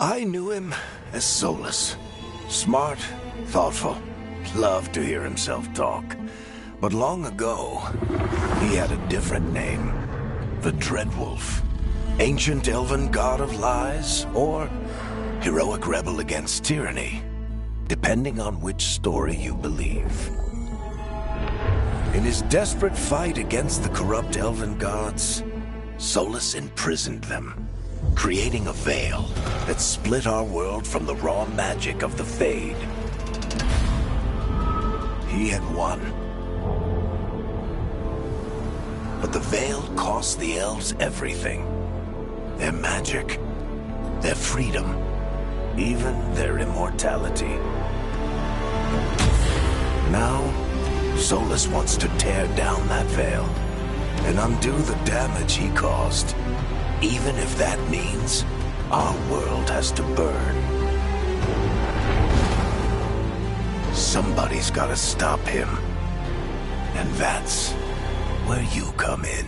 I knew him as Solus. Smart, thoughtful, loved to hear himself talk. But long ago, he had a different name. The Dreadwolf. Ancient elven god of lies, or heroic rebel against tyranny, depending on which story you believe. In his desperate fight against the corrupt elven gods, Solus imprisoned them, creating a veil that split our world from the raw magic of the Fade. He had won. But the veil cost the elves everything. Their magic, their freedom, even their immortality. Now, Solus wants to tear down that veil and undo the damage he caused, even if that means our world has to burn. Somebody's gotta stop him, and that's where you come in.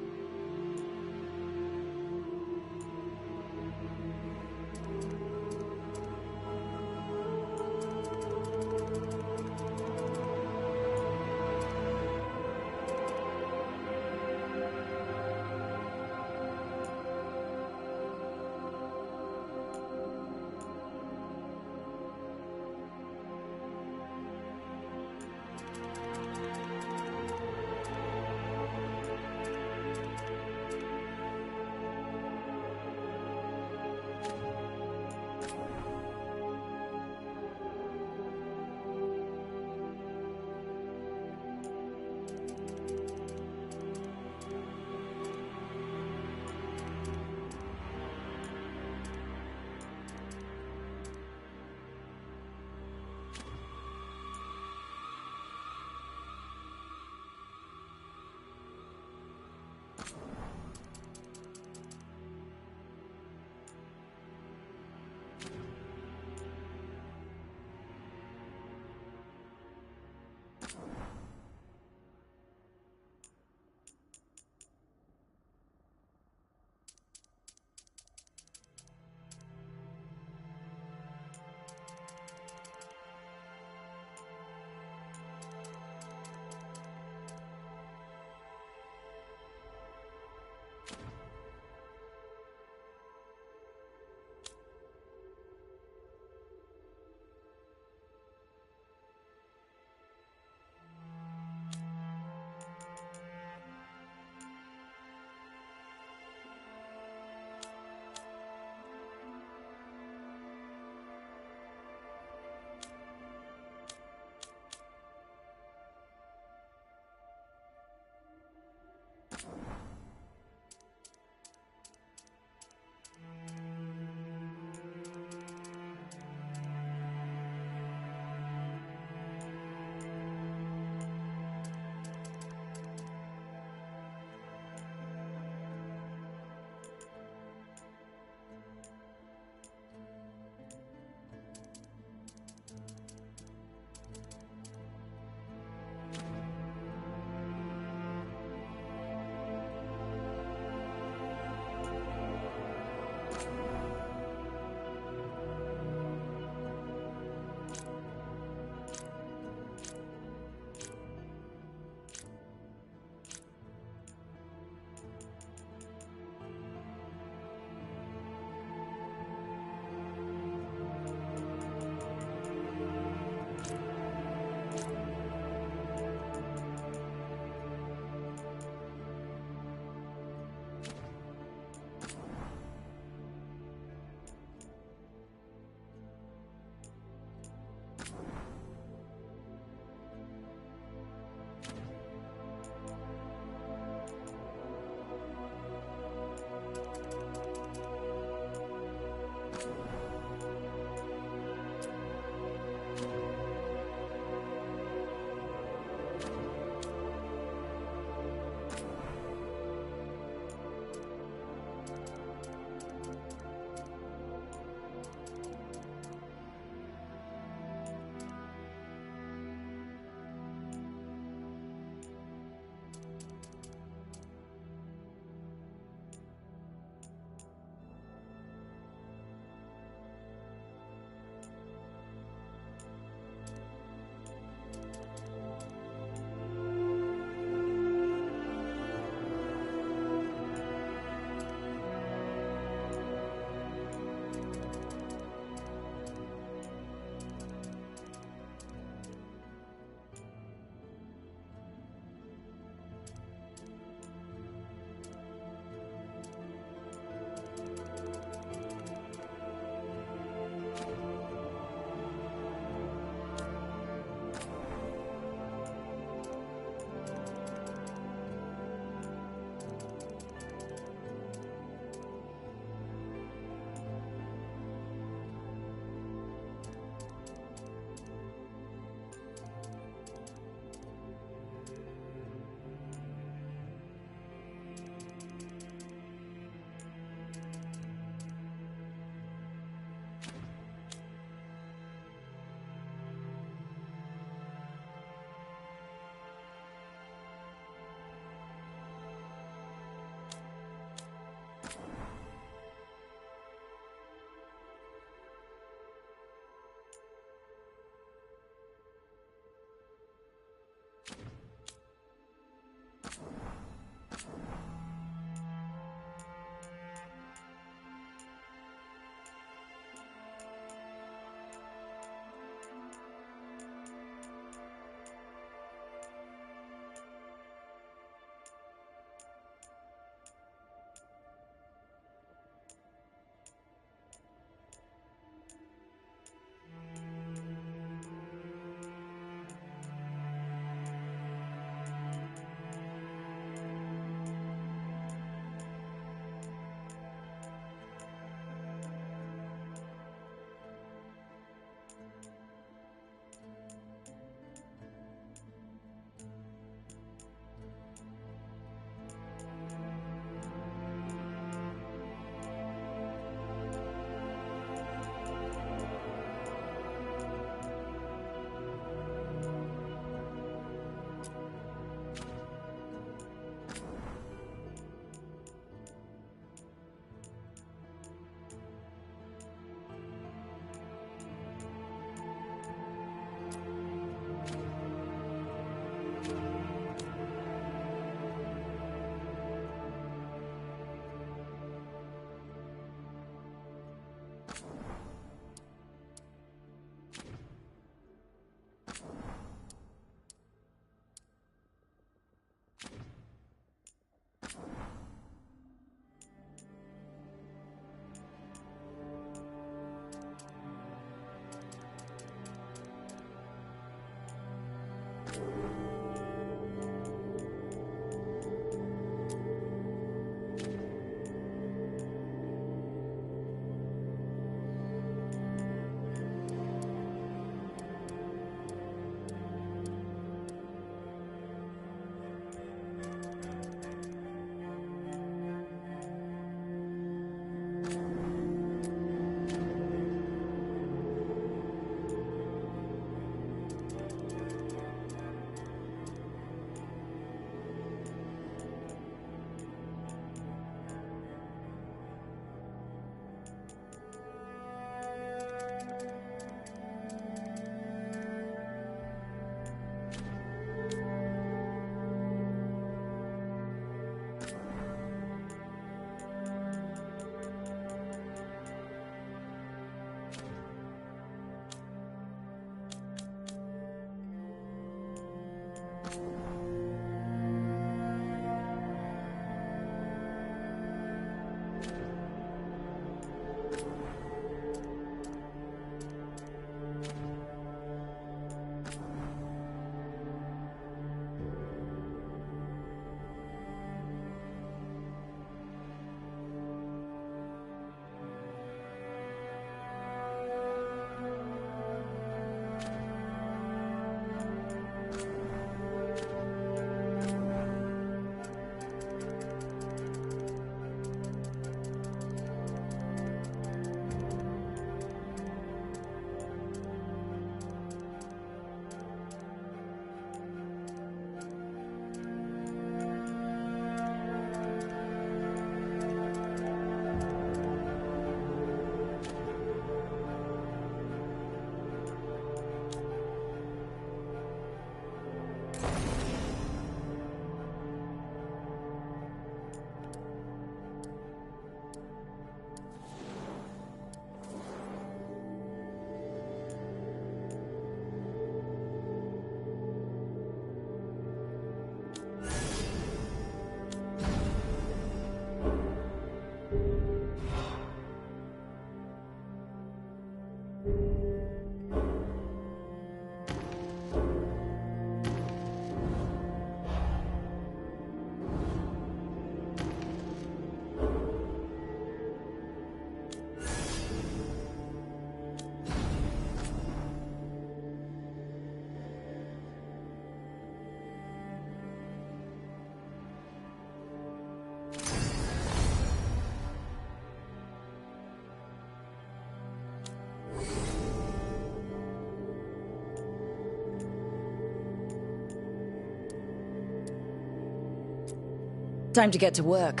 Time to get to work.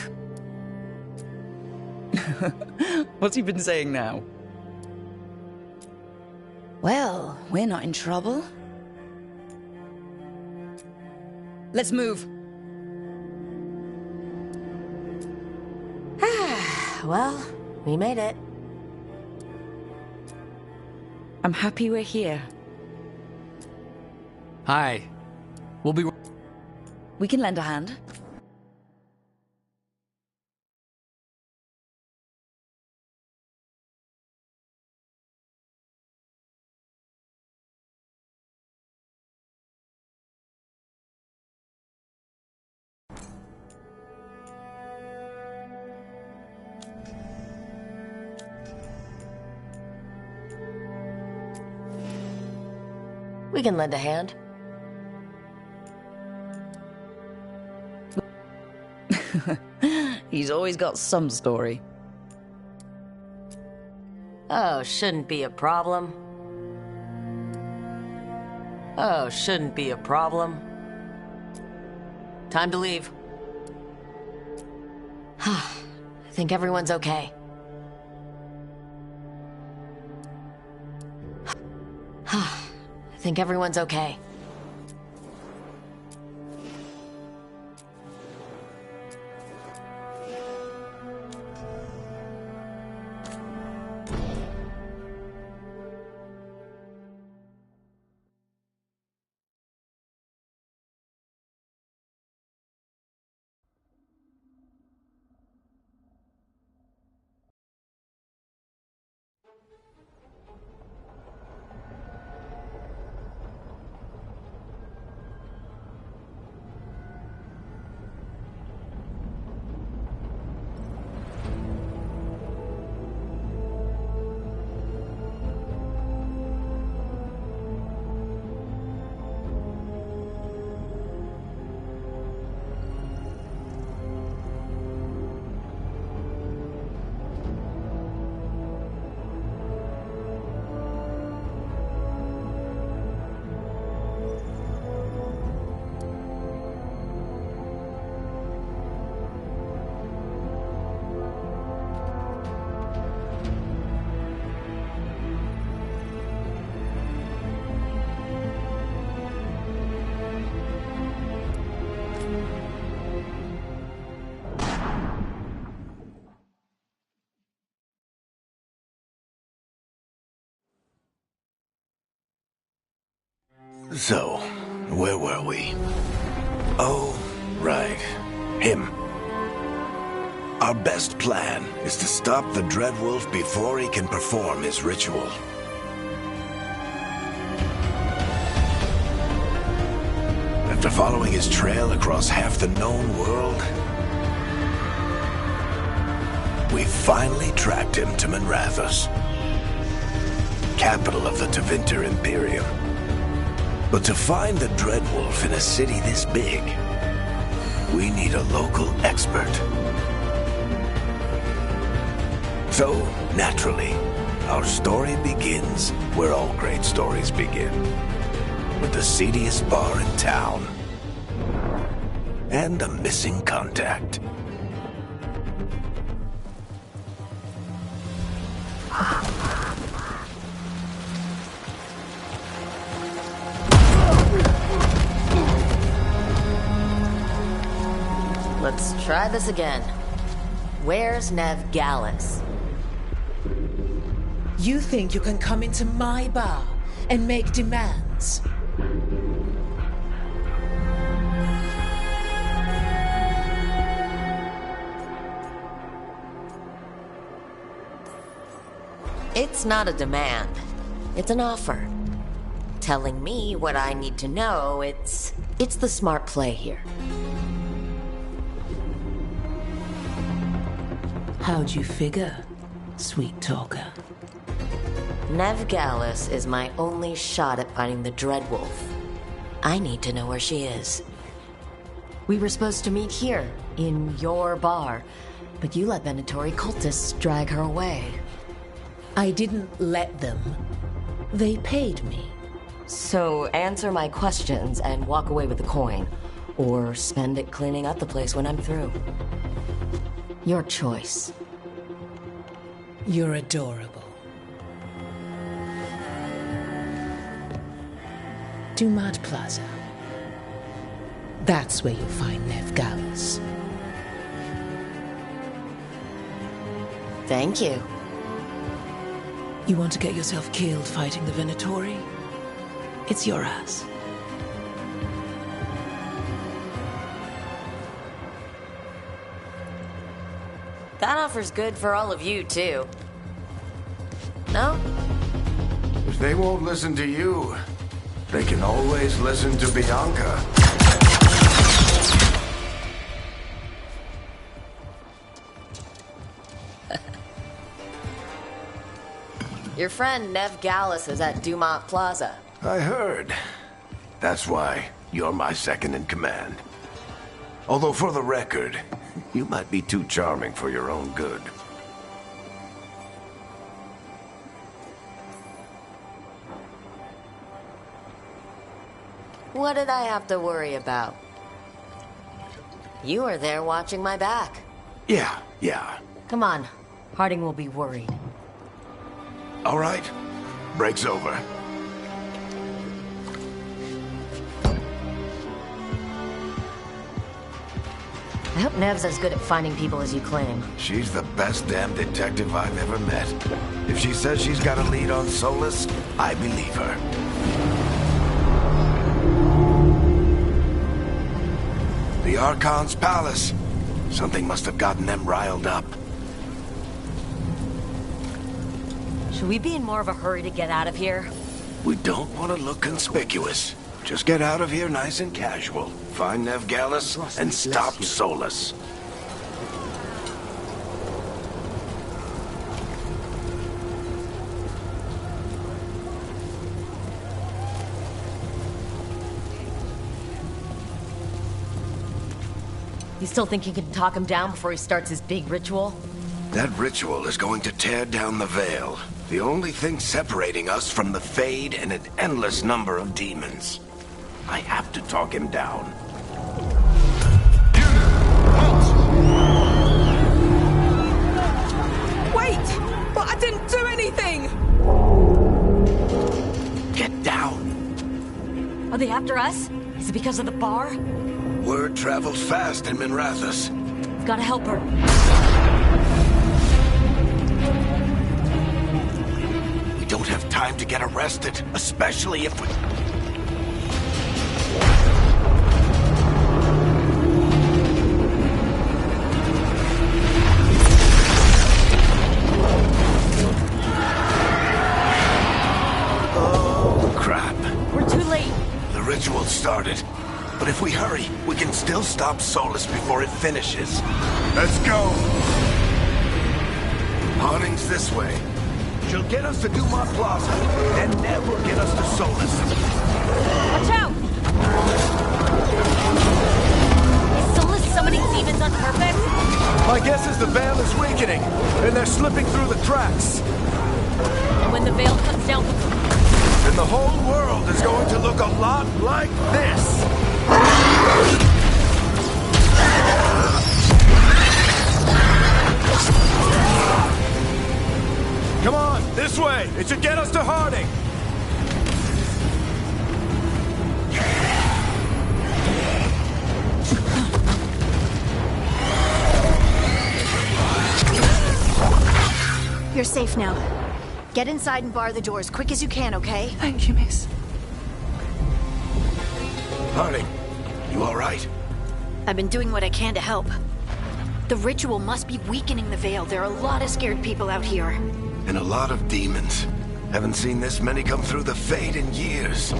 What's he been saying now? Well, we're not in trouble. Let's move. Well, we made it. I'm happy we're here. Hi. We'll be... We can lend a hand. We can lend a hand. He's always got some story. Oh, shouldn't be a problem. Oh, shouldn't be a problem. Time to leave. I think everyone's okay. I think everyone's okay. So, where were we? Oh, right. Him. Our best plan is to stop the Dreadwolf before he can perform his ritual. After following his trail across half the known world, we finally tracked him to Minrathous, capital of the Tevinter Imperium. But to find the Dreadwolf in a city this big, we need a local expert. So, naturally, our story begins where all great stories begin. With the seediest bar in town. And a missing contact. Let's try this again. Where's Nev Gallus? You think you can come into my bar and make demands? It's not a demand. It's an offer. Telling me what I need to know, it's the smart play here. How'd you figure, sweet talker? Nev Gallus is my only shot at finding the Dreadwolf. I need to know where she is. We were supposed to meet here, in your bar, but you let Venatori cultists drag her away. I didn't let them. They paid me. So answer my questions and walk away with the coin, or spend it cleaning up the place when I'm through. Your choice. You're adorable. Dumat Plaza. That's where you'll find Nev Gallus. Thank you. You want to get yourself killed fighting the Venatori? It's your ass. That offer's good for all of you, too. No? If they won't listen to you, they can always listen to Bianca. Your friend Nev Gallus is at Dumont Plaza. I heard. That's why you're my second in command. Although for the record, you might be too charming for your own good. What did I have to worry about? You were there watching my back. Yeah. Come on. Harding will be worried. All right. Break's over. I hope Nev's as good at finding people as you claim. She's the best damn detective I've ever met. If she says she's got a lead on Solus, I believe her. The Archon's palace. Something must have gotten them riled up. Should we be in more of a hurry to get out of here? We don't want to look conspicuous. Just get out of here nice and casual. Find Nev Gallus and stop Solus. You still think you can talk him down before he starts his big ritual? That ritual is going to tear down the veil. The only thing separating us from the Fade and an endless number of demons. I have to talk him down. Wait! But I didn't do anything! Get down. Are they after us? Is it because of the bar? Word travels fast in Minrathous. We've gotta help her. We don't have time to get arrested, especially if we... ritual started. But if we hurry, we can still stop Solus before it finishes. Let's go! Harding's this way. She'll get us to Dumont Plaza, and Nev will get us to Solus. Watch out! Is Solus summoning demons on purpose? My guess is the veil is weakening, and they're slipping through the cracks. And when the veil comes down... Then the whole world is going to look a lot like this. Come on, this way! It should get us to Harding! You're safe now. Get inside and bar the door as quick as you can, okay? Thank you, miss. Harding, you all right? I've been doing what I can to help. The ritual must be weakening the veil. There are a lot of scared people out here. And a lot of demons. Haven't seen this many come through the Fade in years.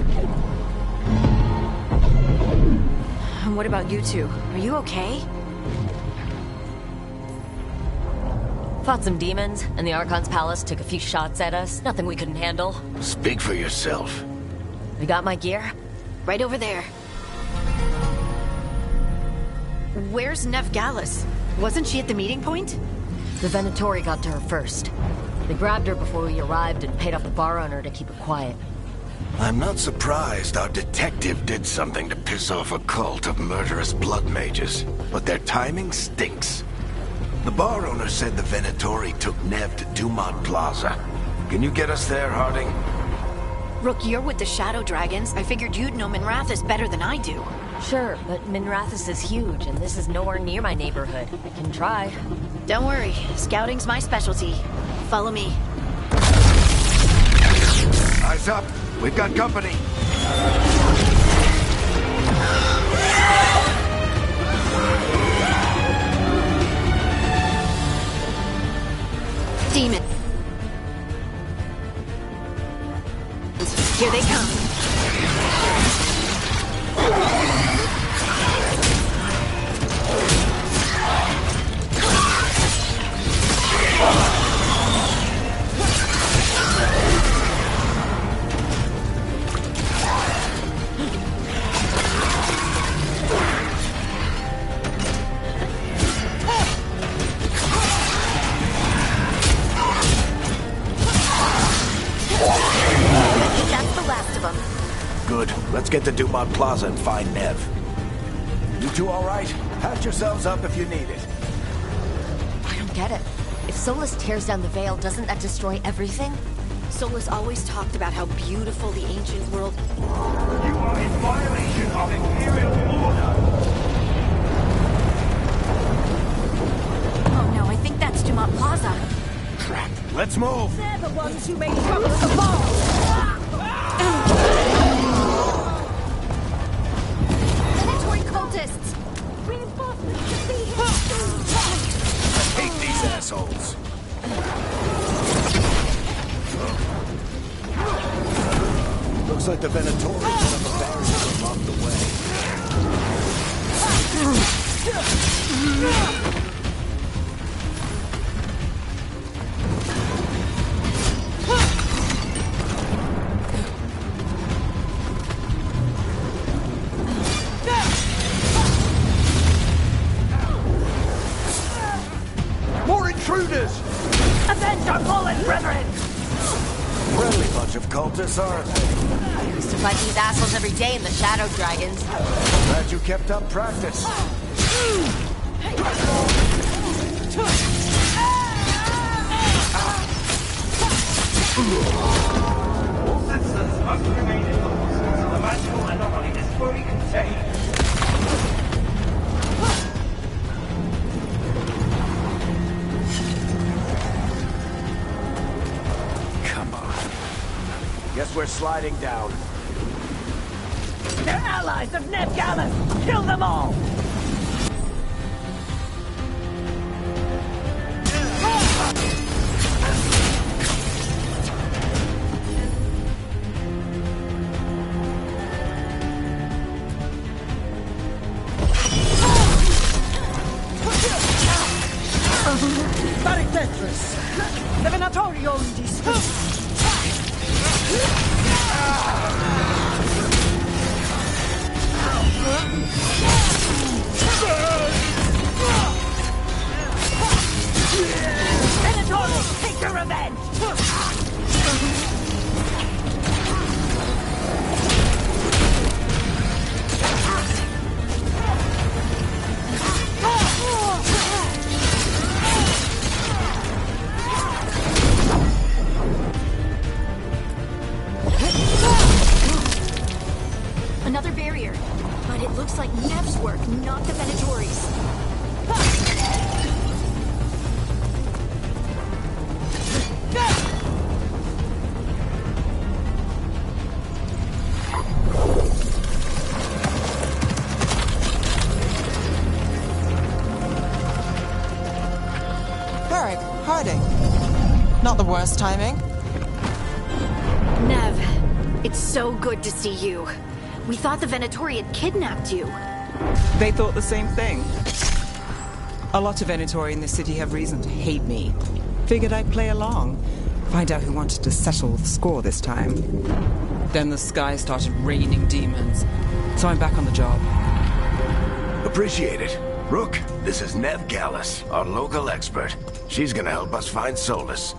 And what about you two? Are you okay? Fought some demons, and the Archon's palace took a few shots at us. Nothing we couldn't handle. Speak for yourself. We got my gear. Right over there. Where's Nev Gallus? Wasn't she at the meeting point? The Venatori got to her first. They grabbed her before we arrived and paid off the bar owner to keep her quiet. I'm not surprised our detective did something to piss off a cult of murderous blood mages, but their timing stinks. The bar owner said the Venatori took Nev to Dumont Plaza. Can you get us there, Harding? Rook, you're with the Shadow Dragons. I figured you'd know Minrathous better than I do. Sure, but Minrathous is huge, and this is nowhere near my neighborhood. I can try. Don't worry, scouting's my specialty. Follow me. Eyes up! We've got company! Demon. Here they come. Good. Let's get to Dumont Plaza and find Nev. You two all right? Patch yourselves up if you need it. I don't get it. If Solus tears down the veil, doesn't that destroy everything? Solus always talked about how beautiful the ancient world... You are in violation of Imperial order! Oh no, I think that's Dumont Plaza. Crap. Let's move! They're the ones who made trouble at the ball! Predatory cultists! Reinforcements to be here! Hate these assholes! Looks like the Venatori put up a barrier along the way. More intruders! Avenge our fallen brethren! Friendly bunch of cultists, aren't they? I used to fight these assholes every day in the Shadow Dragons. Glad you kept up practice. All citizens must remain indoors until the magical anomaly is fully contained. Come on. Guess we're sliding down. They're allies of Nev Gallus! Kill them all! Another barrier. But it looks like Nev's work, not the Venatori's. Eric, hiding. Not the worst timing. Nev, it's so good to see you. We thought the Venatori had kidnapped you. They thought the same thing. A lot of Venatori in this city have reason to hate me. Figured I'd play along. Find out who wanted to settle the score this time. Then the sky started raining demons. So I'm back on the job. Appreciate it. Rook, this is Nev Gallus, our local expert. She's gonna help us find Solus.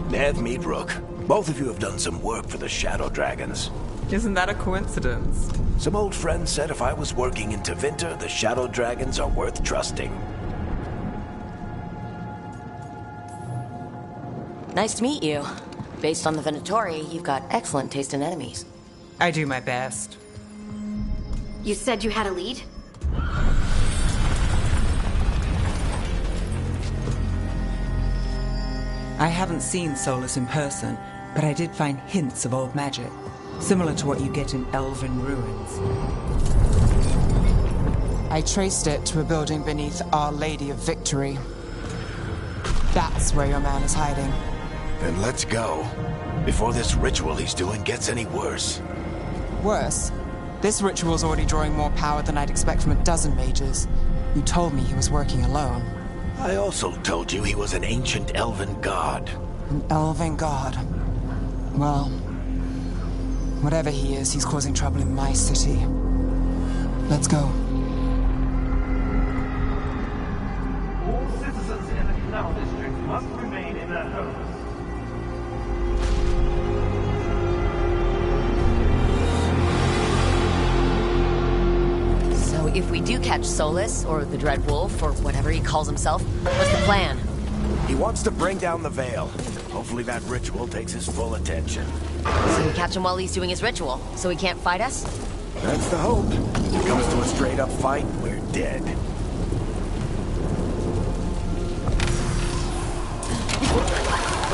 Nev, meet Rook. Both of you have done some work for the Shadow Dragons. Isn't that a coincidence? Some old friends said if I was working in Tevinter, the Shadow Dragons are worth trusting. Nice to meet you. Based on the Venatori, you've got excellent taste in enemies. I do my best. You said you had a lead? I haven't seen Solus in person, but I did find hints of old magic, similar to what you get in elven ruins. I traced it to a building beneath Our Lady of Victory. That's where your man is hiding. Then let's go. Before this ritual he's doing gets any worse. Worse, this ritual's already drawing more power than I'd expect from a dozen mages. You told me he was working alone. I also told you he was an ancient elven god. An elven god. Well, whatever he is, he's causing trouble in my city. Let's go. All citizens in the Canal District must remain in their homes. So if we do catch Solus, or the Dreadwolf, or whatever he calls himself, what's the plan? He wants to bring down the veil. Hopefully that ritual takes his full attention. So we catch him while he's doing his ritual, so he can't fight us? That's the hope. If it comes to a straight-up fight, we're dead.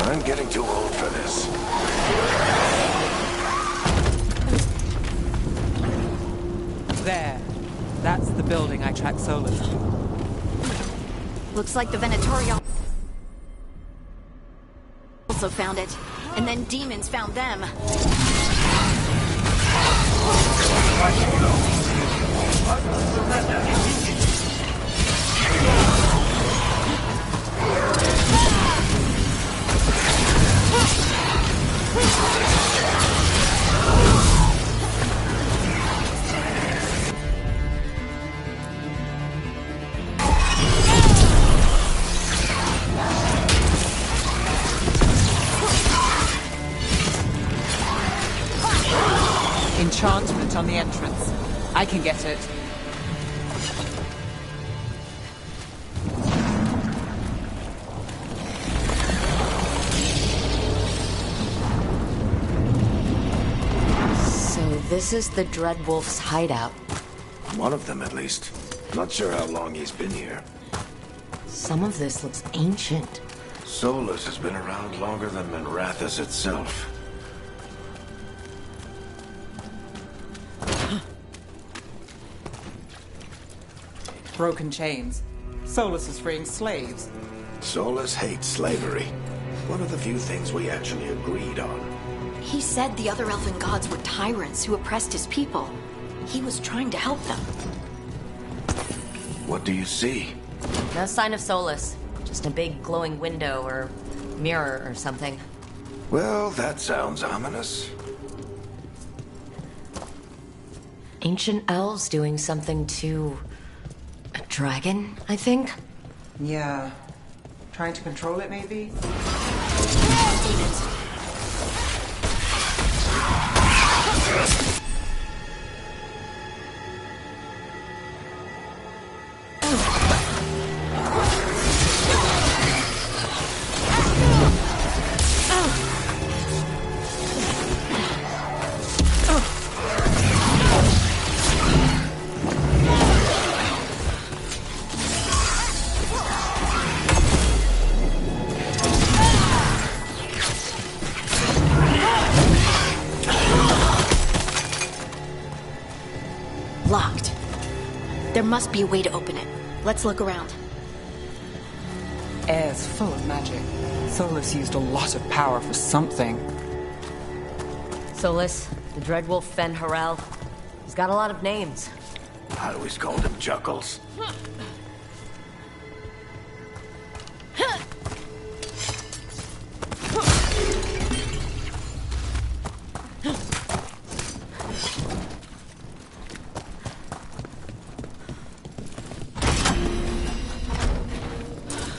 I'm getting too old for this. There. That's the building I tracked Solus to. Looks like the Venatori also found it. And then demons found them. Enchantment on the entrance. I can get it. So this is the Dreadwolf's hideout. One of them, at least. Not sure how long he's been here. Some of this looks ancient. Solus has been around longer than Minrathous itself. Broken chains. Solus is freeing slaves. Solus hates slavery. One of the few things we actually agreed on. He said the other elven gods were tyrants who oppressed his people. He was trying to help them. What do you see? No sign of Solus. Just a big glowing window or mirror or something. Well, that sounds ominous. Ancient elves doing something to a dragon, I think? Yeah. Trying to control it, maybe? Demons. locked. There must be a way to open it. Let's look around. Air's full of magic. Solus used a lot of power for something. Solus, the Dreadwolf Fen Harel. He's got a lot of names. I always called him Chuckles.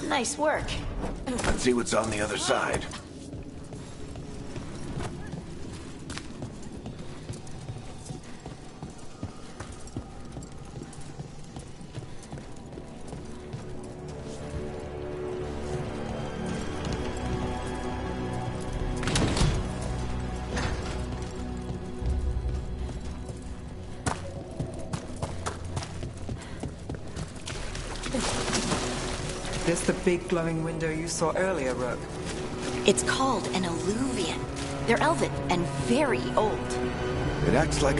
Nice work. Let's see what's on the other side. This the big glowing window you saw earlier, Rook? It's called an alluvian. They're elven and very old. It acts like...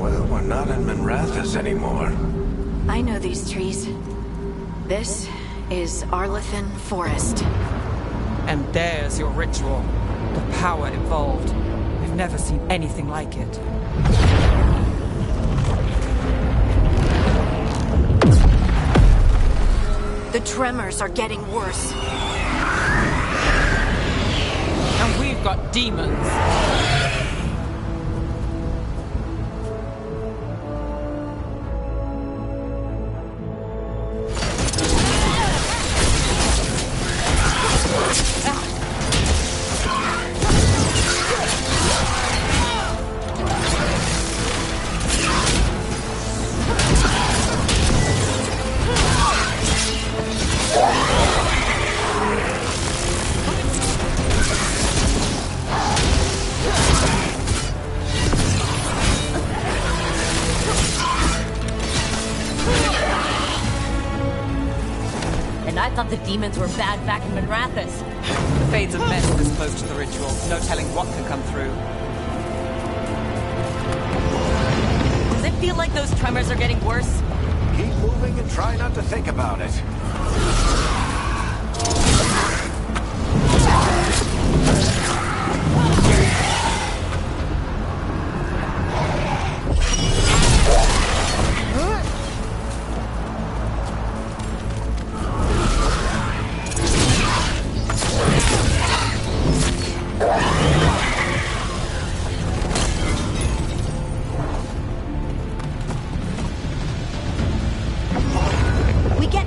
Well, we're not in Minrathous anymore. I know these trees. This is Arlethan Forest. And there's your ritual. The power involved. We've never seen anything like it. The tremors are getting worse. And we've got demons. I thought the demons were bad back in Minrathous. The Fades of mess this close to the ritual. No telling what can come through. Does it feel like those tremors are getting worse? Keep moving and try not to think about it.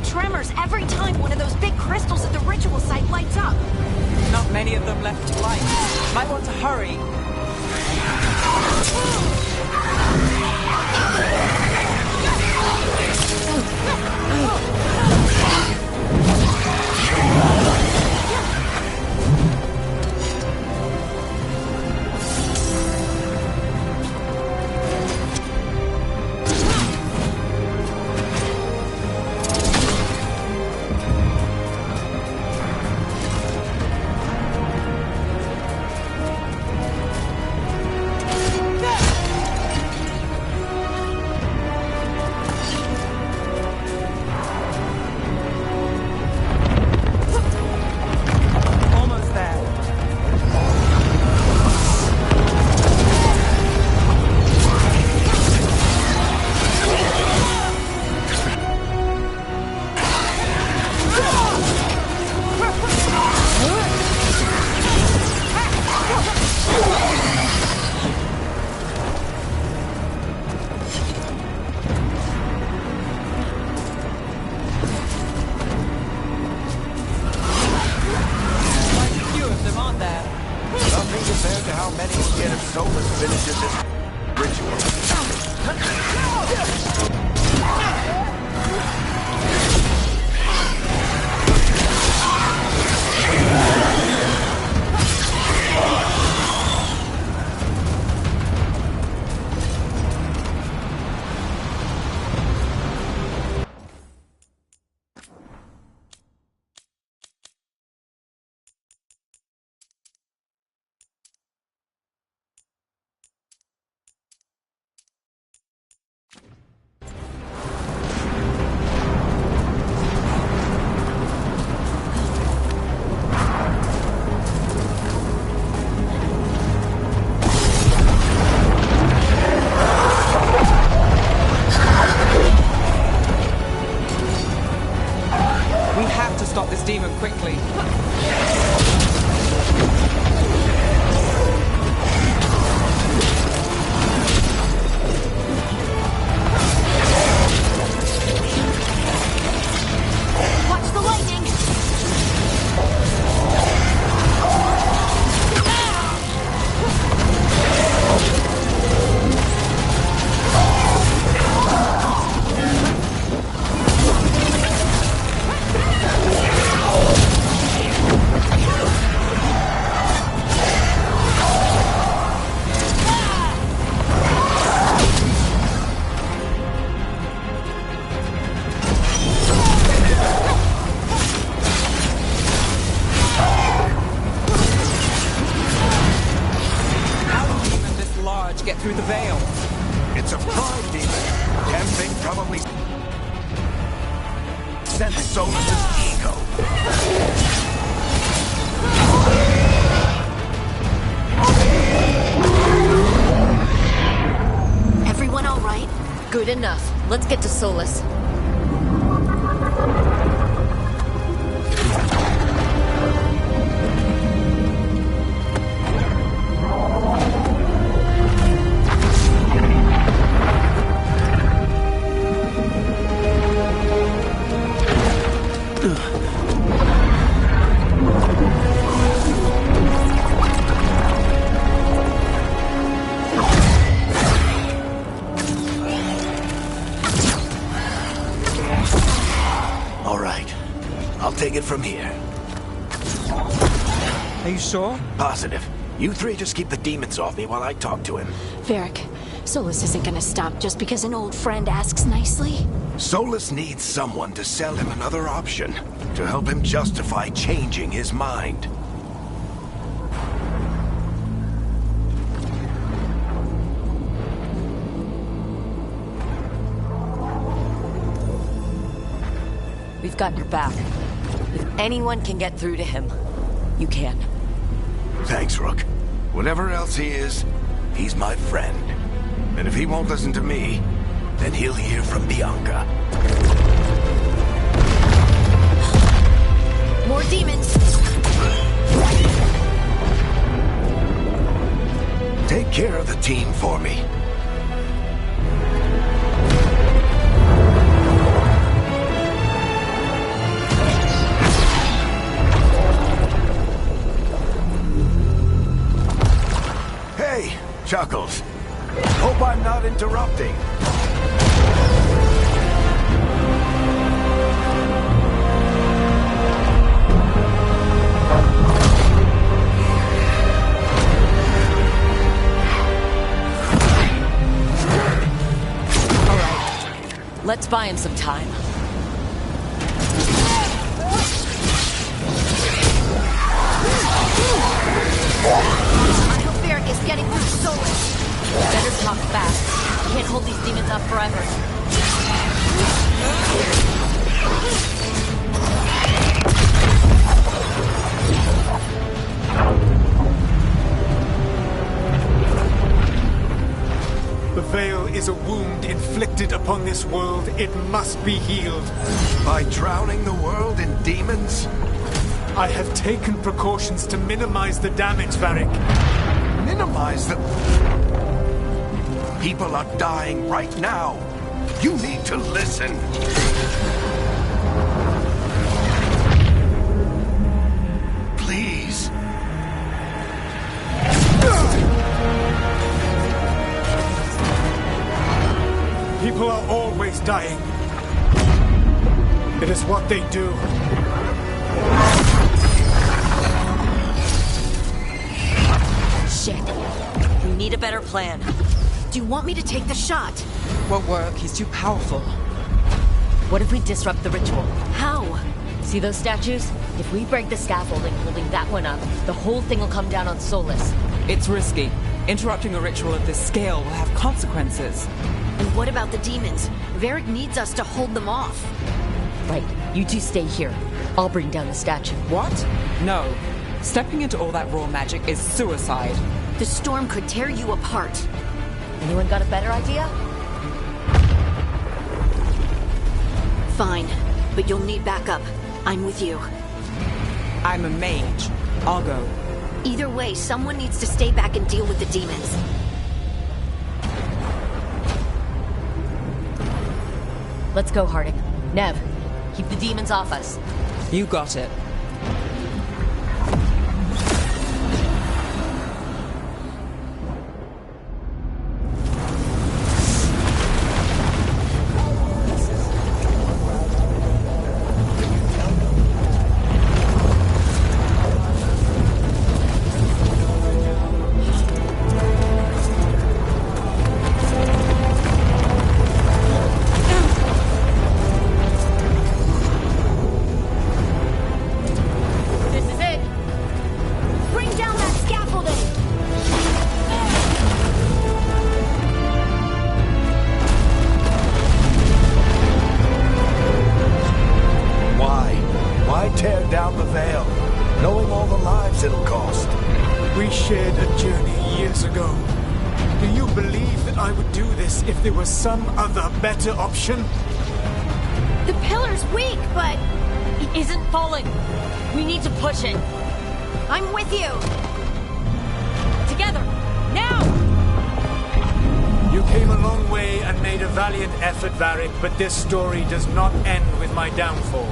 Tremors every time one of those big crystals at the ritual site lights up. Not many of them left to light. Might want to hurry. Compared to how many we get if Solus finishes this ritual. have to stop this demon quickly. Watch the lightning! Get through the veil. It's a pride demon. Damn thing probably sent Solus's ego. Everyone all right? Good enough. Let's get to Solus. All right. I'll take it from here. Are you sure? Positive. You three just keep the demons off me while I talk to him. Varric, Solus isn't gonna stop just because an old friend asks nicely. Solus needs someone to sell him another option, to help him justify changing his mind. We've got your back. If anyone can get through to him, you can. Thanks, Rook. Whatever else he is, he's my friend. And if he won't listen to me, then he'll hear from Bianca. More demons! Take care of the team for me. Hey, Chuckles. Hope I'm not interrupting. Let's buy him some time. I hope Varric is getting through Solus. Better talk fast. Can't hold these demons up forever. The veil is a wound inflicted upon this world. It must be healed. By drowning the world in demons? I have taken precautions to minimize the damage, Varric. Minimize the... People are dying right now. You need to listen. Please. People are always dying. It is what they do. Shit. We need a better plan. Do you want me to take the shot? Won't work. He's too powerful. What if we disrupt the ritual? How? See those statues? If we break the scaffolding holding that one up, the whole thing will come down on Solus. It's risky. Interrupting a ritual of this scale will have consequences. And what about the demons? Varric needs us to hold them off. Right, you two stay here. I'll bring down the statue. What? No. Stepping into all that raw magic is suicide. The storm could tear you apart. Anyone got a better idea? Fine, but you'll need backup. I'm with you. I'm a mage. I'll go. Either way, someone needs to stay back and deal with the demons. Let's go, Harding. Nev, keep the demons off us. You got it. Some other better option? The pillar's weak, but... It isn't falling. We need to push it. I'm with you. Together. Now! You came a long way and made a valiant effort, Varric, but this story does not end with my downfall.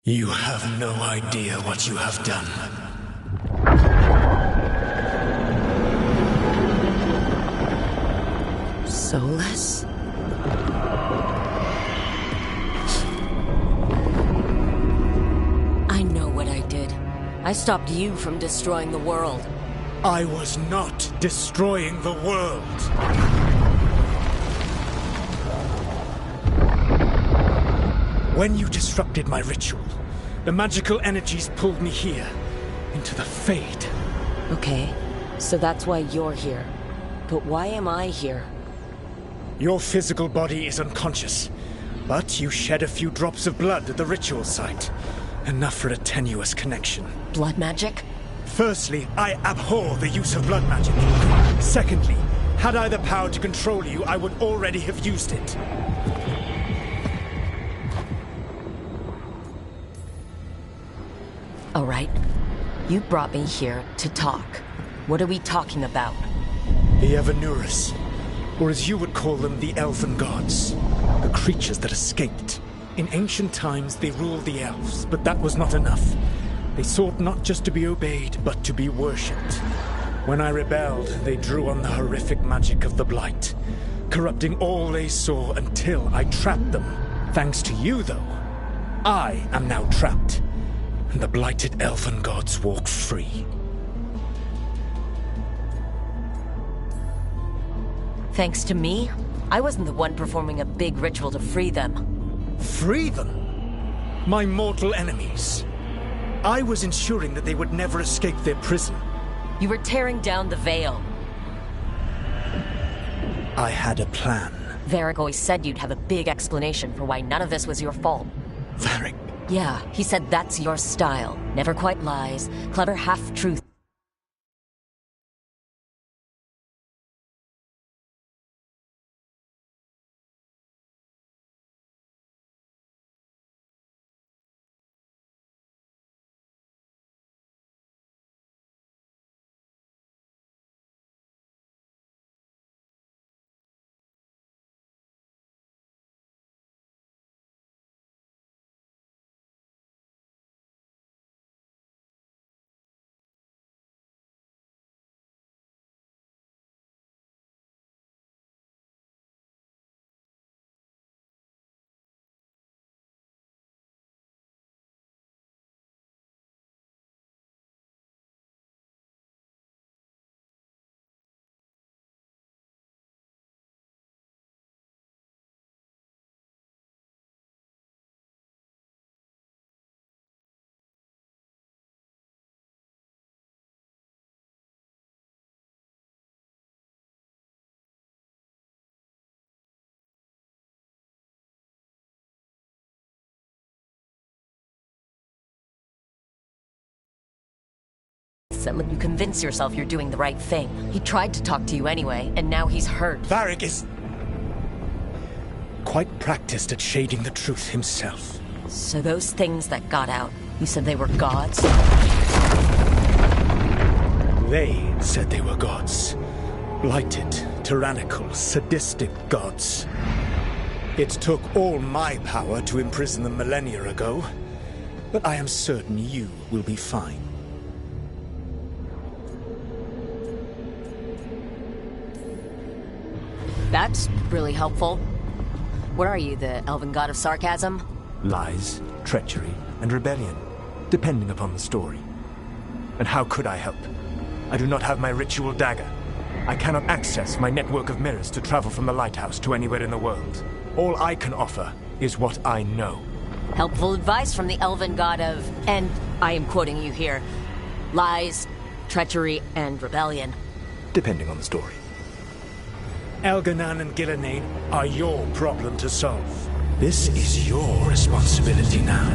You have no idea what you have done. Soulless? I know what I did. I stopped you from destroying the world. I was not destroying the world. When you disrupted my ritual, the magical energies pulled me here, into the Fade. Okay, so that's why you're here. But why am I here? Your physical body is unconscious, but you shed a few drops of blood at the ritual site. Enough for a tenuous connection. Blood magic? Firstly, I abhor the use of blood magic. Secondly, had I the power to control you, I would already have used it. All right. You brought me here to talk. What are we talking about? The Evanurus, or as you would call them, the Elven Gods. The creatures that escaped. In ancient times, they ruled the elves, but that was not enough. They sought not just to be obeyed, but to be worshipped. When I rebelled, they drew on the horrific magic of the Blight, corrupting all they saw until I trapped them. Thanks to you, though, I am now trapped, and the blighted Elven Gods walk free. Thanks to me? I wasn't the one performing a big ritual to free them. Free them? My mortal enemies. I was ensuring that they would never escape their prison. You were tearing down the veil. I had a plan. Varric always said you'd have a big explanation for why none of this was your fault. Varric? Yeah, he said that's your style. Never quite lies, clever half-truth. And let you convince yourself you're doing the right thing. He tried to talk to you anyway, and now he's hurt. Varric is quite practiced at shading the truth himself. So those things that got out, you said they were gods? They said they were gods. Blighted, tyrannical, sadistic gods. It took all my power to imprison them millennia ago, but I am certain you will be fine. That's really helpful. What are you, the elven god of sarcasm? Lies, treachery, and rebellion, depending upon the story. And how could I help? I do not have my ritual dagger. I cannot access my network of mirrors to travel from the lighthouse to anywhere in the world. All I can offer is what I know. Helpful advice from the elven god of, and I am quoting you here, lies, treachery, and rebellion. Depending on the story. Elganan and Gillenane are your problem to solve. This is your responsibility now.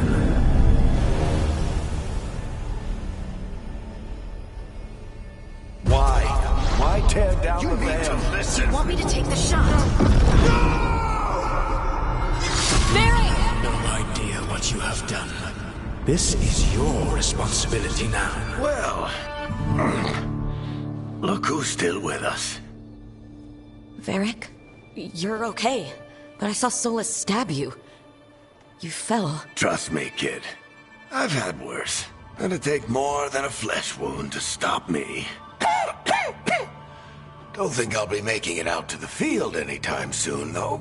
Why tear down the veil? You need to listen. You want me to take the shot? Mary! No idea what you have done. This is your responsibility now. Well, look who's still with us. Varric, you're okay. But I saw Solus stab you. You fell. Trust me, kid. I've had worse. It'll take more than a flesh wound to stop me. Don't think I'll be making it out to the field anytime soon, though.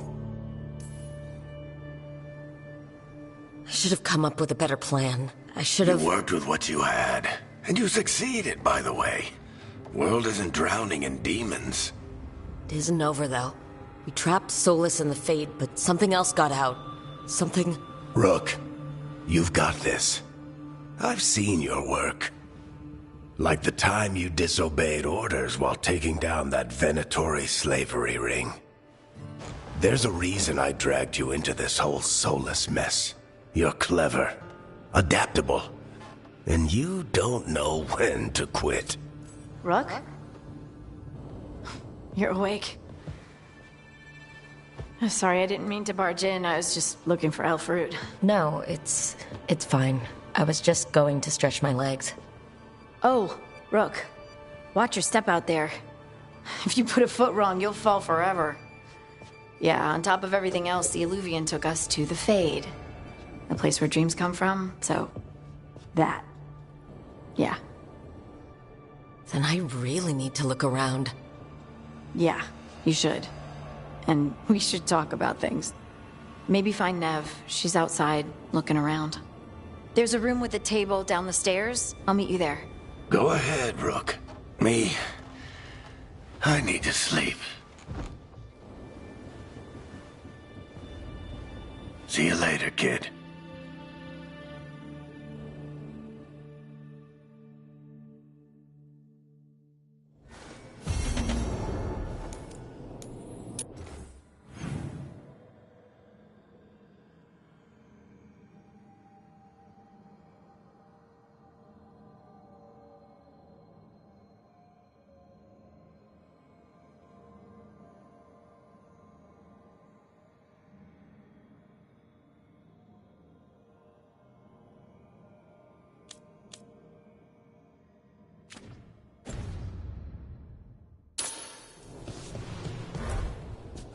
I should have come up with a better plan. I should have... You worked with what you had. And you succeeded, by the way. World isn't drowning in demons. It isn't over, though. We trapped Solus and the Fade, but something else got out. Something... Rook, you've got this. I've seen your work. Like the time you disobeyed orders while taking down that Venatori slavery ring. There's a reason I dragged you into this whole Solus mess. You're clever, adaptable, and you don't know when to quit. Rook? You're awake. Sorry, I didn't mean to barge in. I was just looking for Elfroot. No, it's fine. I was just going to stretch my legs. Oh, Rook. Watch your step out there. If you put a foot wrong, you'll fall forever. Yeah, on top of everything else, the Illuvian took us to the Fade. The place where dreams come from, so... that. Yeah. Then I really need to look around. Yeah, you should. And we should talk about things. Maybe find Nev. She's outside, looking around. There's a room with a table down the stairs. I'll meet you there. Go ahead, Rook. I need to sleep. See you later, kid.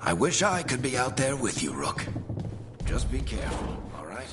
I wish I could be out there with you, Rook. Just be careful, all right?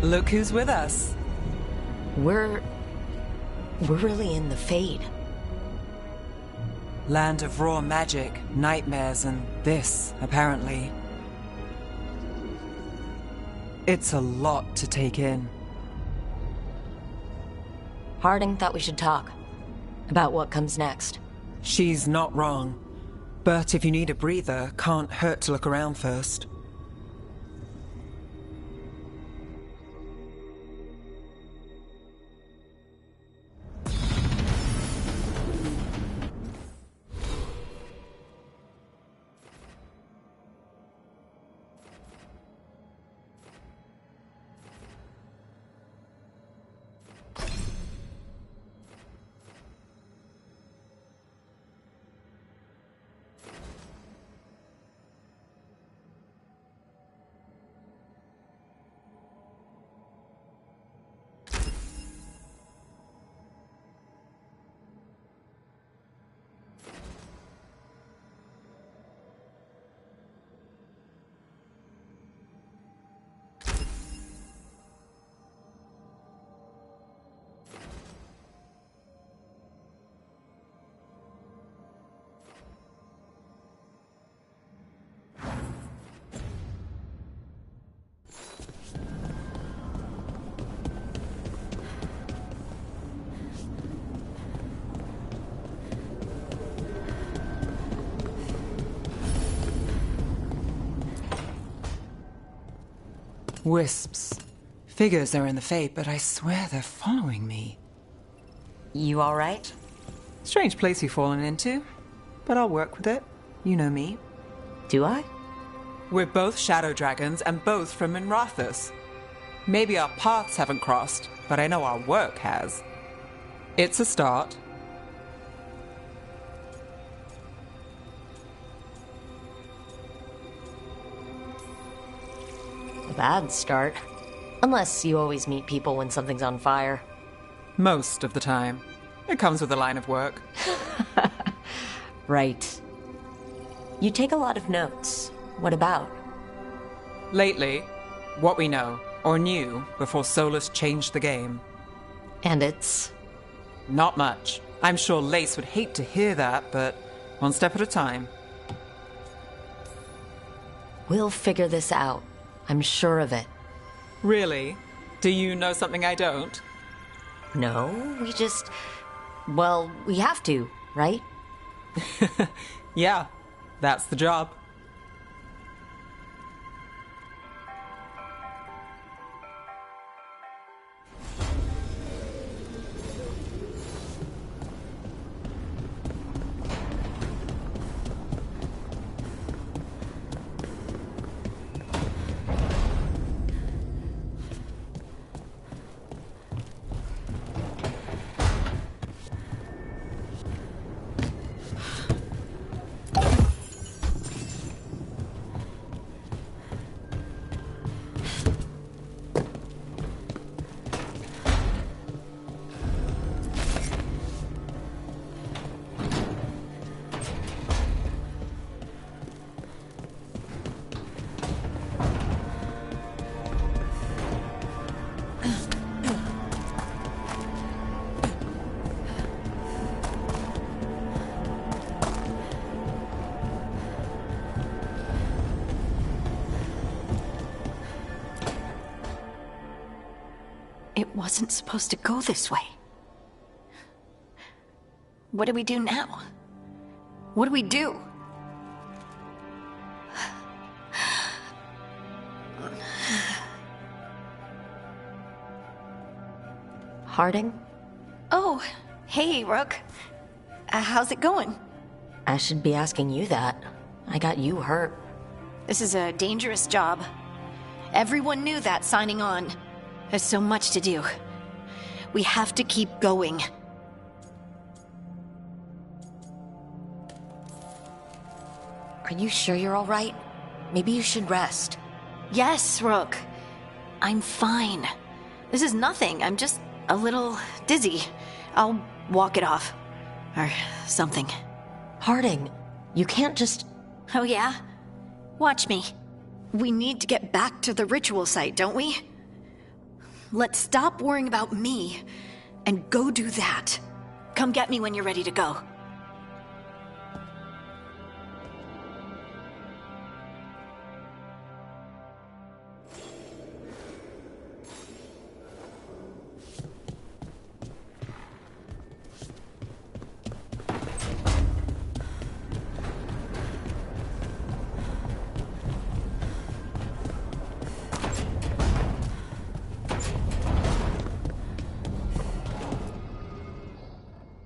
Look who's with us. We're really in the Fade. Land of raw magic, nightmares, and this, apparently. It's a lot to take in. Harding thought we should talk about what comes next. She's not wrong. But if you need a breather, can't hurt to look around first. Wisps. Figures are in the Fade, but I swear they're following me. You all right? Strange place you've fallen into, but I'll work with it. You know me. Do I? We're both shadow dragons and both from Minrathous. Maybe our paths haven't crossed, but I know our work has. It's a start. A bad start. Unless you always meet people when something's on fire. Most of the time. It comes with a line of work. Right. You take a lot of notes. What about? Lately, what we know, or knew, before Solus changed the game. And it's... Not much. I'm sure Lace would hate to hear that, but one step at a time. We'll figure this out. I'm sure of it. Really? Do you know something I don't? No, we just... Well, we have to, right? Yeah, that's the job. It wasn't supposed to go this way. What do we do now? What do we do? Harding? Oh, hey, Rook. How's it going? I should be asking you that. I got you hurt. This is a dangerous job. Everyone knew that signing on. There's so much to do. We have to keep going. Are you sure you're all right? Maybe you should rest. Yes, Rook. I'm fine. This is nothing. I'm just a little dizzy. I'll walk it off. Or something. Harding, you can't just... Oh, yeah? Watch me. We need to get back to the ritual site, don't we? Let's stop worrying about me and go do that. Come get me when you're ready to go.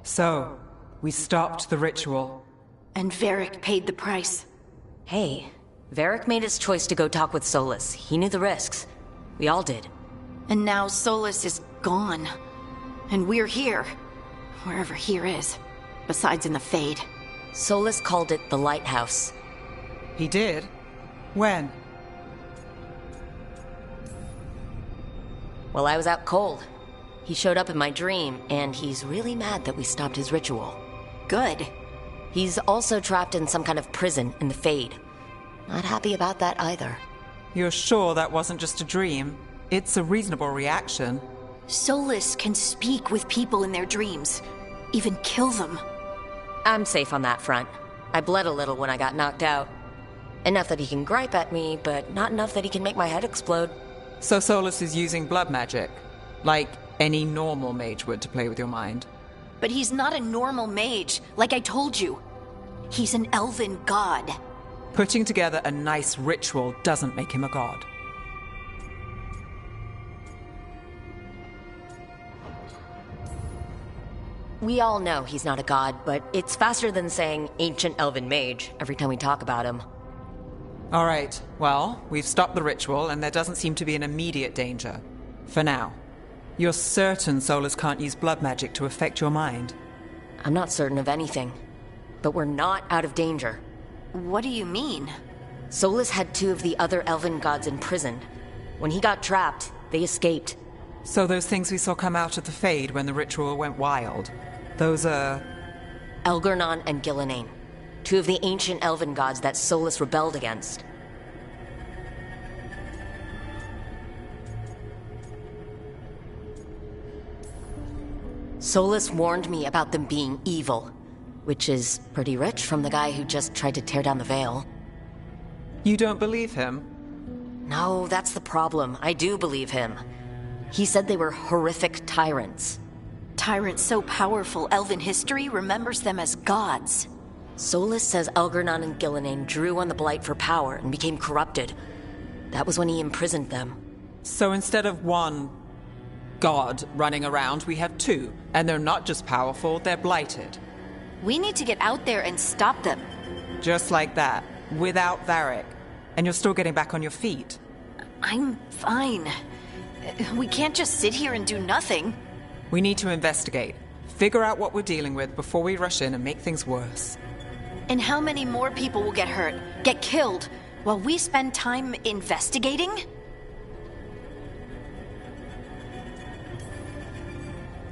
So, we stopped the ritual. And Varric paid the price. Hey, Varric made his choice to go talk with Solus. He knew the risks. We all did. And now Solus is gone. And we're here. Wherever here is. Besides in the Fade. Solus called it the Lighthouse. He did? When? Well, I was out cold. He showed up in my dream, and he's really mad that we stopped his ritual. Good. He's also trapped in some kind of prison in the Fade. Not happy about that either. You're sure that wasn't just a dream? It's a reasonable reaction. Solus can speak with people in their dreams. Even kill them. I'm safe on that front. I bled a little when I got knocked out. Enough that he can gripe at me, but not enough that he can make my head explode. So Solus is using blood magic? Like any normal mage would to play with your mind? But he's not a normal mage, like I told you. He's an elven god. Putting together a nice ritual doesn't make him a god. We all know he's not a god, but it's faster than saying ancient elven mage every time we talk about him. All right, well, we've stopped the ritual, and there doesn't seem to be an immediate danger. For now. You're certain Solus can't use blood magic to affect your mind? I'm not certain of anything. But we're not out of danger. What do you mean? Solus had 2 of the other elven gods imprisoned. When he got trapped, they escaped. So those things we saw come out of the Fade when the ritual went wild, those are... Elgornon and Gillenane. 2 of the ancient elven gods that Solus rebelled against. Solus warned me about them being evil, which is pretty rich from the guy who just tried to tear down the veil. You don't believe him? No, that's the problem. I do believe him. He said they were horrific tyrants. Tyrants so powerful, elven history remembers them as gods. Solus says Elgornon and Gillenane drew on the Blight for power and became corrupted. That was when he imprisoned them. So instead of 1 god running around, we have 2. And they're not just powerful, they're blighted. We need to get out there and stop them. Just like that, without Varric. And you're still getting back on your feet. I'm fine. We can't just sit here and do nothing. We need to investigate. Figure out what we're dealing with before we rush in and make things worse. And how many more people will get hurt, get killed, while we spend time investigating?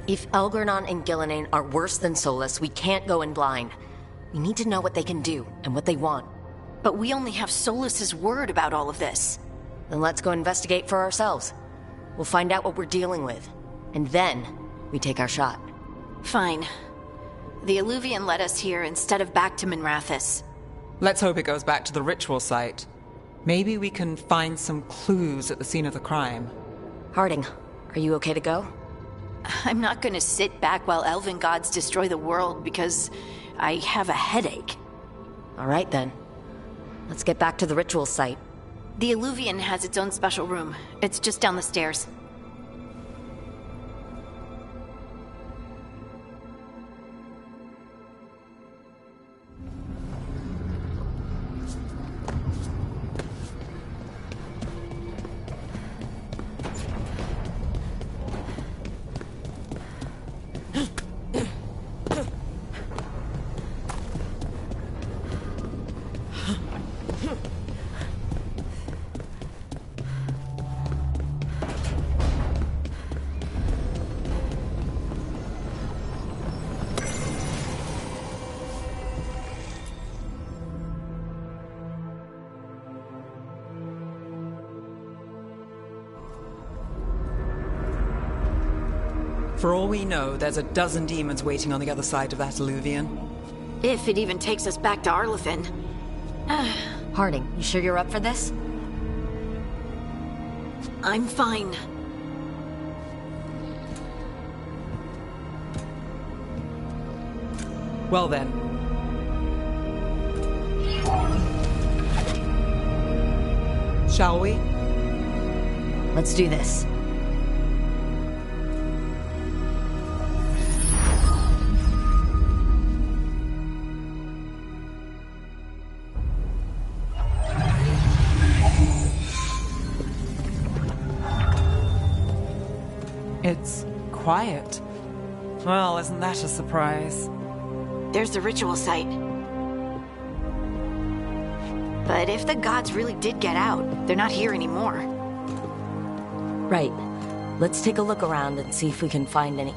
If Elgornon and Gillenane are worse than Solus, we can't go in blind. We need to know what they can do and what they want. But we only have Solus's word about all of this. Then let's go investigate for ourselves. We'll find out what we're dealing with. And then, we take our shot. Fine. The Illuvian led us here instead of back to Minrathous. Let's hope it goes back to the ritual site. Maybe we can find some clues at the scene of the crime. Harding, are you okay to go? I'm not gonna sit back while elven gods destroy the world because I have a headache. All right then. Let's get back to the ritual site. The Illuvian has its own special room. It's just down the stairs. For all we know, there's a dozen demons waiting on the other side of that Illuvian. If it even takes us back to Arlithin. Harding, you sure you're up for this? I'm fine. Well then. Shall we? Let's do this. It's quiet. Well, isn't that a surprise? There's the ritual site. But if the gods really did get out, they're not here anymore. Right. Let's take a look around and see if we can find any...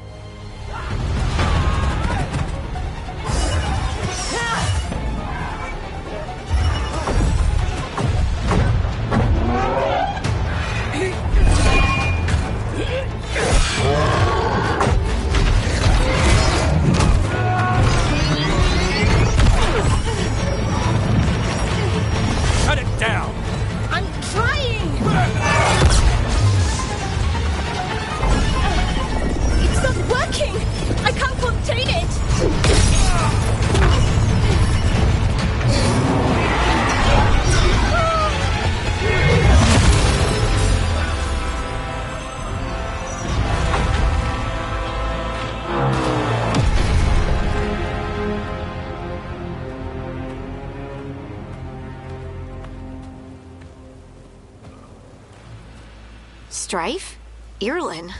Strife? Irlin?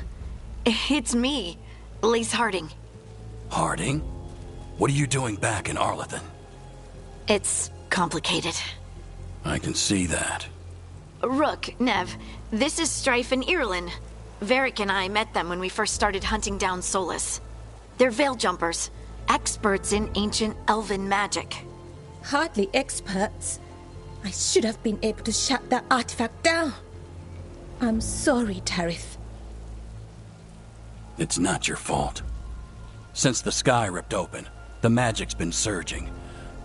It's me, Lace Harding. Harding? What are you doing back in Arlethan? It's complicated. I can see that. Rook, Nev, this is Strife and Irlin. Varric and I met them when we first started hunting down Solus. They're veil jumpers, experts in ancient elven magic. Hardly experts. I should have been able to shut that artifact down. I'm sorry, Tarith. It's not your fault. Since the sky ripped open, the magic's been surging.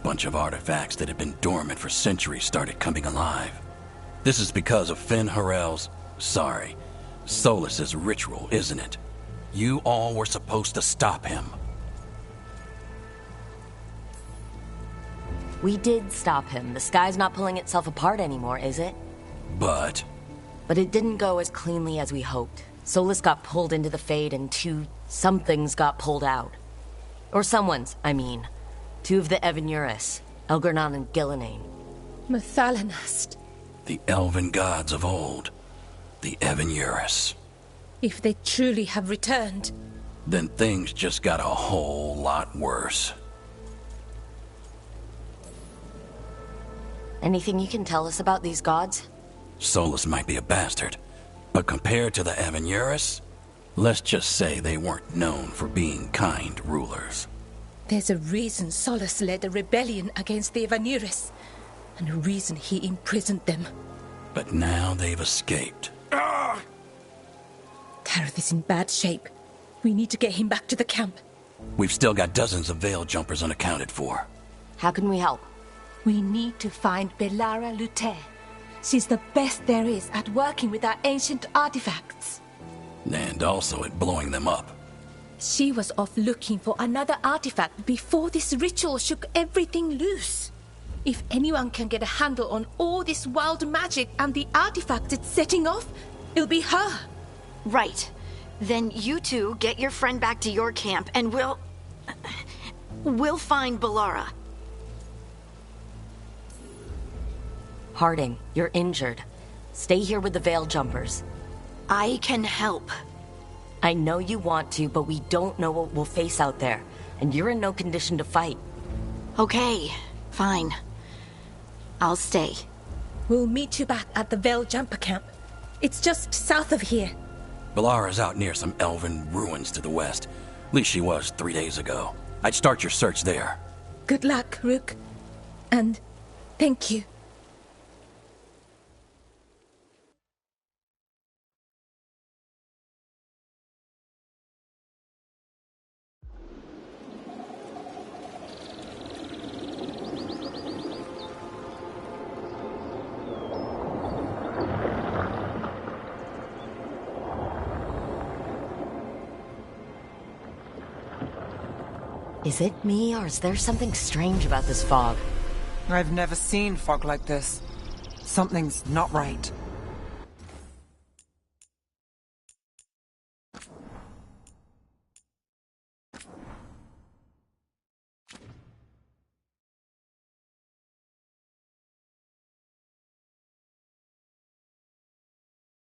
Bunch of artifacts that had been dormant for centuries started coming alive. This is because of Finn Harel's... Solus's ritual, isn't it? You all were supposed to stop him. We did stop him. The sky's not pulling itself apart anymore, is it? But it didn't go as cleanly as we hoped. Solus got pulled into the Fade and somethings got pulled out. Or someone's, I mean. Two of the Evanuris, Elgernon and Gillenane. Mathalanast. The elven gods of old. The Evanuris. If they truly have returned... Then things just got a whole lot worse. Anything you can tell us about these gods? Solus might be a bastard, but compared to the Evanuris, let's just say they weren't known for being kind rulers. There's a reason Solus led a rebellion against the Evanuris, and a reason he imprisoned them. But now they've escaped. Tarith is in bad shape. We need to get him back to the camp. We've still got dozens of veil jumpers unaccounted for. How can we help? We need to find Belara Lute. She's the best there is at working with our ancient artifacts. And also at blowing them up. She was off looking for another artifact before this ritual shook everything loose. If anyone can get a handle on all this wild magic and the artifacts it's setting off, it'll be her. Right. Then you two get your friend back to your camp and we'll find Belara. Harding, you're injured. Stay here with the veil jumpers. I can help. I know you want to, but we don't know what we'll face out there, and you're in no condition to fight. Okay, fine. I'll stay. We'll meet you back at the veil jumper camp. It's just south of here. Belara's out near some elven ruins to the west. At least she was 3 days ago. I'd start your search there. Good luck, Rook. And thank you. Is it me, or is there something strange about this fog? I've never seen fog like this. Something's not right.